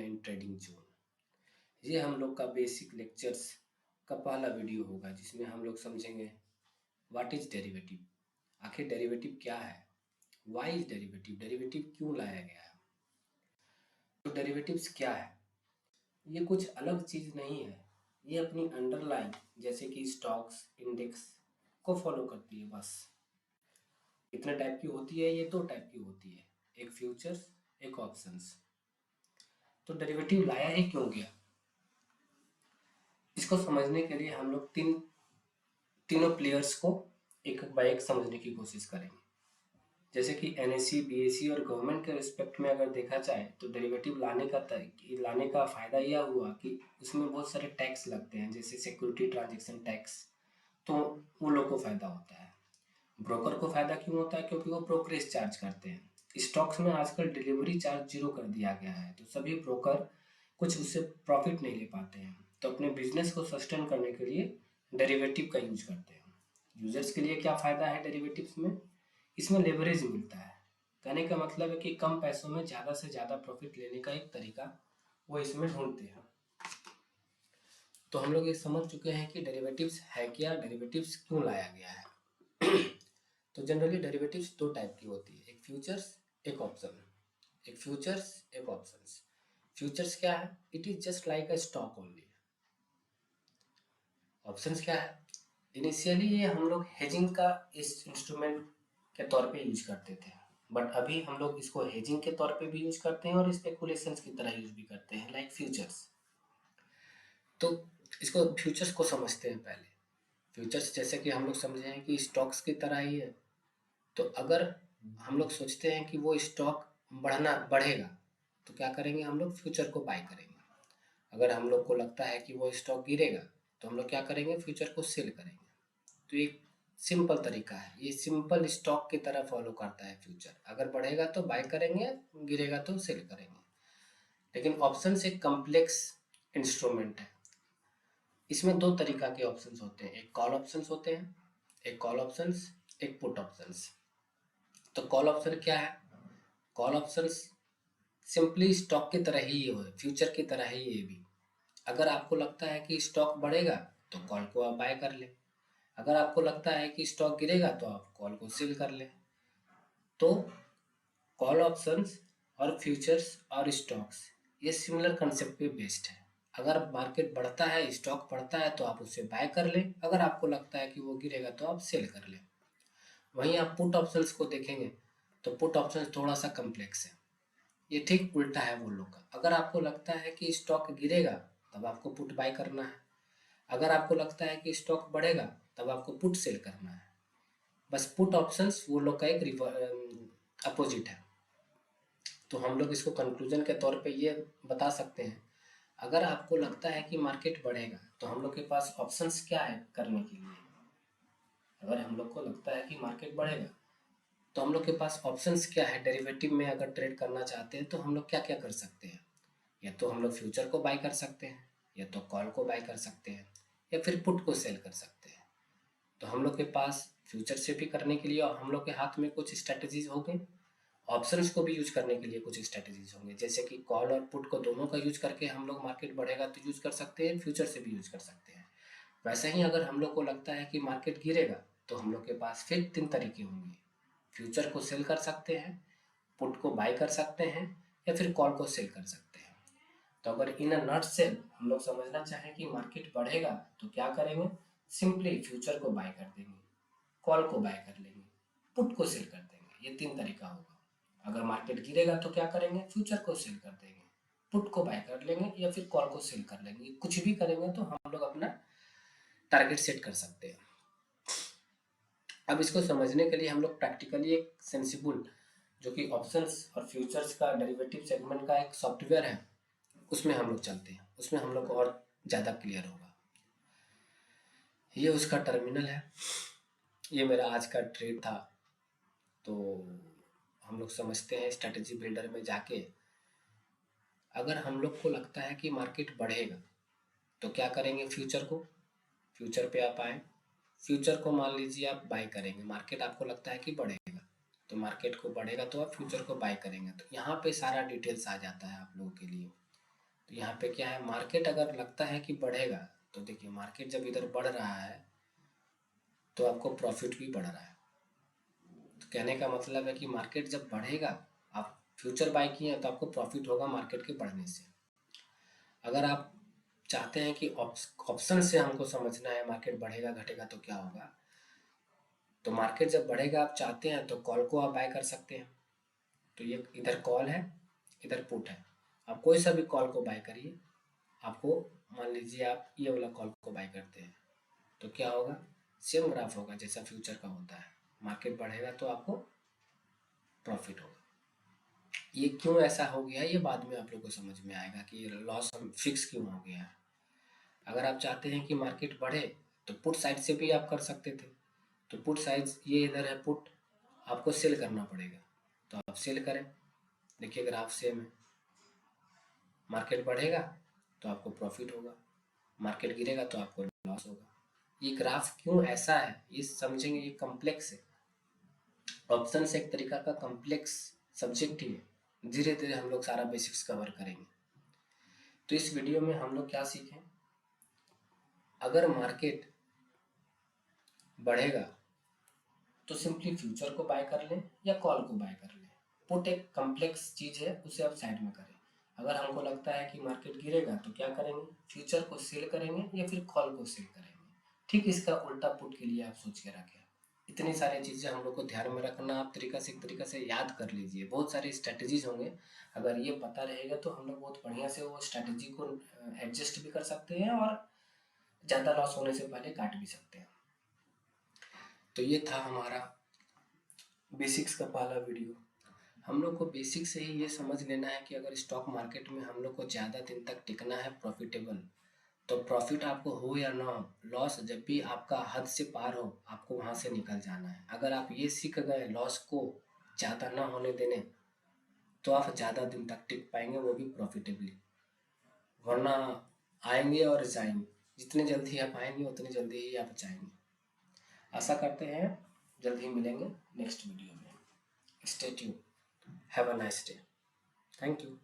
9 trading zone. ये हम लोग का बेसिक लेक्चर्स का पहला वीडियो होगा जिसमें हम लोग समझेंगे व्हाट इज डेरिवेटिव, आखिर डेरिवेटिव क्या है, व्हाई इज डेरिवेटिव, डेरिवेटिव क्यों लाया गया है। तो डेरिवेटिव्स क्या है, ये कुछ अलग चीज़ नहीं है, ये अपनी अंडरलाइन जैसे कि स्टॉक्स इंडेक्स को फॉलो करती है। बस कितने टाइप की होती है, ये दो टाइप की होती है, एक फ्यूचर्स एक ऑप्शंस। तो डेरिवेटिव लाया ही क्यों गया, इसको समझने के लिए हम लोग तीनों प्लेयर्स को एक बाय एक समझने की कोशिश करेंगे। जैसे कि एनएससी, बीएससी और गवर्नमेंट के रिस्पेक्ट में अगर देखा जाए तो डेरिवेटिव लाने का फ़ायदा यह हुआ कि उसमें बहुत सारे टैक्स लगते हैं, जैसे सिक्योरिटी ट्रांजैक्शन टैक्स, तो वो लोग को फ़ायदा होता है। ब्रोकर को फ़ायदा क्यों होता है, क्योंकि वो ब्रोकरेज चार्ज करते हैं। स्टॉक्स में आजकल डिलीवरी चार्ज 0 कर दिया गया है, तो सभी ब्रोकर कुछ उससे प्रॉफिट नहीं ले पाते हैं, तो अपने बिजनेस को सस्टेन करने के लिए डेरिवेटिव का यूज करते हैं। यूजर्स के लिए क्या फ़ायदा है डेरिवेटिव्स में, इसमें लेवरेज मिलता है। कहने का मतलब है कि कम पैसों में ज़्यादा से ज़्यादा प्रॉफिट लेने का एक तरीका वो इसमें ढूंढते हैं। तो हम लोग ये समझ चुके हैं कि डेरिवेटिव्स है क्या, डेरिवेटिव्स क्यों लाया गया है। तो जनरली डेरिवेटिव्स दो टाइप की होती है, एक फ्यूचर्स एक ऑप्शन। एक फ्यूचर्स एक ऑप्शंस। फ्यूचर्स क्या है, it is just like a stock only. Options क्या है, इनिशियली ये हम लोग हेजिंग का इस इंस्ट्रूमेंट के तौर पे यूज करते थे, बट अभी हम लोग इसको हेजिंग के तौर पे भी यूज करते हैं और स्पेकुलेशंस की तरह यूज भी करते हैं, लाइक फ्यूचर्स। तो इसको फ्यूचर्स को समझते हैं पहले। फ्यूचर्स जैसे कि हम लोग समझे हैं कि स्टॉक्स की तरह ही है, तो अगर हम लोग सोचते हैं कि वो स्टॉक बढ़ेगा तो क्या करेंगे, हम लोग फ्यूचर को बाय करेंगे। अगर हम लोग को लगता है कि वो स्टॉक गिरेगा तो हम लोग क्या करेंगे, फ्यूचर को सेल करेंगे। तो एक सिंपल तरीका है, ये सिंपल स्टॉक की तरह फॉलो करता है फ्यूचर। अगर बढ़ेगा तो बाय करेंगे, गिरेगा तो सेल करेंगे। लेकिन ऑप्शन एक कॉम्प्लेक्स इंस्ट्रूमेंट है। इसमें दो तरीका के ऑप्शंस होते हैं, एक कॉल ऑप्शंस होते हैं, एक कॉल ऑप्शंस एक पुट ऑप्शंस। तो कॉल ऑप्शन क्या है, कॉल ऑप्शंस सिंपली स्टॉक की तरह ही हो, फ्यूचर की तरह ही ये भी। अगर आपको लगता है कि स्टॉक बढ़ेगा तो कॉल को आप बाय कर ले, अगर आपको लगता है कि स्टॉक गिरेगा तो आप कॉल को सेल कर ले। तो कॉल ऑप्शंस और फ्यूचर्स और स्टॉक्स ये सिमिलर कंसेप्ट पे बेस्ड है। अगर मार्केट बढ़ता है, स्टॉक बढ़ता है तो आप उसे बाय कर ले, अगर आपको लगता है कि वो गिरेगा तो आप सेल कर ले। वहीं आप पुट ऑप्शंस को देखेंगे तो पुट ऑप्शन थोड़ा सा कम्प्लेक्स है, ये ठीक उल्टा है वो लोग का। अगर आपको लगता है कि स्टॉक गिरेगा तब आपको पुट बाय करना है, अगर आपको लगता है कि स्टॉक बढ़ेगा तब आपको पुट सेल करना है। बस पुट ऑप्शंस वो लोग का एक अपोजिट है। तो हम लोग इसको कंक्लूजन के तौर पे ये बता सकते हैं, अगर आपको लगता है कि मार्केट बढ़ेगा तो हम लोग के पास ऑप्शंस क्या है करने के लिए। अगर हम लोग को लगता है कि मार्केट बढ़ेगा तो हम लोग के पास ऑप्शंस क्या है, डेरिवेटिव में अगर ट्रेड करना चाहते हैं तो हम लोग क्या क्या कर सकते हैं। या तो हम लोग फ्यूचर को बाय कर सकते हैं, या तो कॉल को बाय कर सकते हैं, या फिर पुट को सेल कर सकते हैं। तो हम लोग के पास फ्यूचर से भी करने के लिए और हम लोग के हाथ में कुछ स्ट्रेटजीज होंगे, ऑप्शंस को भी यूज करने के लिए कुछ स्ट्रेटजीज होंगे, जैसे कि कॉल और पुट को दोनों का यूज करके हम लोग मार्केट बढ़ेगा तो यूज कर सकते हैं, फ्यूचर से भी यूज कर सकते हैं। वैसे ही अगर हम लोग को लगता है कि मार्केट गिरेगा तो हम लोग के पास फिर 3 तरीके होंगे, फ्यूचर को सेल कर सकते हैं, पुट को बाय कर सकते हैं, या फिर कॉल को सेल कर सकते हैं। तो अगर इन अ नट सेल हम लोग समझना चाहें कि मार्केट बढ़ेगा तो क्या करेंगे, सिंपली फ्यूचर को बाय कर देंगे, कॉल को बाय कर लेंगे, पुट को सेल कर देंगे। ये 3 तरीका होगा। अगर मार्केट गिरेगा तो क्या करेंगे, फ्यूचर को सेल कर देंगे, पुट को बाय कर लेंगे, या फिर कॉल को सेल कर लेंगे। कुछ भी करेंगे तो हम लोग अपना टारगेट सेट कर सकते हैं। अब इसको समझने के लिए हम लोग प्रैक्टिकली एक सेंसिबल, जो कि ऑप्शंस और फ्यूचर्स का डेरिवेटिव सेगमेंट का एक सॉफ्टवेयर है, उसमें हम लोग चलते हैं, उसमें हम लोग को और ज़्यादा क्लियर होगा। ये उसका टर्मिनल है, ये मेरा आज का ट्रेड था। तो हम लोग समझते हैं स्ट्रेटेजी बिल्डर में जाके, अगर हम लोग को लगता है कि मार्केट बढ़ेगा तो क्या करेंगे, फ्यूचर पे आप आए, फ्यूचर को मान लीजिए आप बाय करेंगे, मार्केट आपको लगता है कि बढ़ेगा तो मार्केट को बढ़ेगा तो आप फ्यूचर को बाय करेंगे। तो यहाँ पे सारा डिटेल्स आ जाता है आप लोगों के लिए। तो यहाँ पे क्या है, मार्केट अगर लगता है कि बढ़ेगा, तो देखिए मार्केट जब इधर बढ़ रहा है तो आपको प्रॉफिट भी बढ़ रहा है। तो कहने का मतलब है कि मार्केट जब बढ़ेगा, आप फ्यूचर बाय किए हैं तो आपको प्रॉफिट होगा मार्केट के बढ़ने से। अगर आप चाहते हैं कि ऑप्शन से हमको समझना है मार्केट बढ़ेगा घटेगा तो क्या होगा, तो मार्केट जब बढ़ेगा आप चाहते हैं तो कॉल को आप बाय कर सकते हैं। तो ये इधर कॉल है, इधर पुट है, आप कोई सा भी कॉल को बाय करिए। आपको मान लीजिए आप ये वाला कॉल को बाय करते हैं तो क्या होगा, सेम ग्राफ होगा जैसा फ्यूचर का होता है। मार्केट बढ़ेगा तो आपको प्रॉफिट होगा। ये क्यों ऐसा हो गया ये बाद में आप लोग को समझ में आएगा कि लॉस फिक्स क्यों हो गया है। अगर आप चाहते हैं कि मार्केट बढ़े तो पुट साइड से भी आप कर सकते थे। तो पुट साइड ये इधर है पुट, आपको सेल करना पड़ेगा, तो आप सेल करें। देखिए ग्राफ सेम है, मार्केट बढ़ेगा तो आपको प्रॉफिट होगा, मार्केट गिरेगा तो आपको लॉस होगा। ये ग्राफ क्यों ऐसा है ये समझेंगे, ये कॉम्प्लेक्स है। ऑप्शन से एक तरीका का कॉम्प्लेक्स सब्जेक्ट ही है। धीरे धीरे हम लोग सारा बेसिक्स कवर करेंगे। तो इस वीडियो में हम लोग क्या सीखें, अगर मार्केट बढ़ेगा तो सिंपली फ्यूचर को बाय कर लें या कॉल को बाय कर लें। पुट एक कॉम्प्लेक्स चीज़ है, उसे आप साइड में करें। अगर हमको लगता है कि मार्केट गिरेगा तो क्या करेंगे, फ्यूचर को सेल करेंगे या फिर कॉल को सेल करेंगे। ठीक इसका उल्टा पुट के लिए आप सोच के रखें। इतनी सारी चीज़ें हम लोग को ध्यान में रखना, आप एक तरीका से याद कर लीजिए। बहुत सारे स्ट्रैटेजीज होंगे, अगर ये पता रहेगा तो हम लोग बहुत बढ़िया से वो स्ट्रैटेजी को एडजस्ट भी कर सकते हैं और ज़्यादा लॉस होने से पहले काट भी सकते हैं। तो ये था हमारा बेसिक्स का पहला वीडियो। हम लोग को बेसिक से ही ये समझ लेना है कि अगर स्टॉक मार्केट में हम लोग को ज़्यादा दिन तक टिकना है प्रॉफिटेबल, तो प्रॉफिट आपको हो या ना हो, लॉस जब भी आपका हद से पार हो आपको वहाँ से निकल जाना है। अगर आप ये सीख गए लॉस को ज़्यादा ना होने देने, तो आप ज़्यादा दिन तक टिक पाएंगे, वो भी प्रॉफिटेबली। वरना आएंगे और जाएंगे, जितने जल्दी आप आएंगे उतनी जल्दी ही आप जाएंगे। आशा करते हैं जल्द ही मिलेंगे नेक्स्ट वीडियो में। Stay tuned, have a nice day, thank you.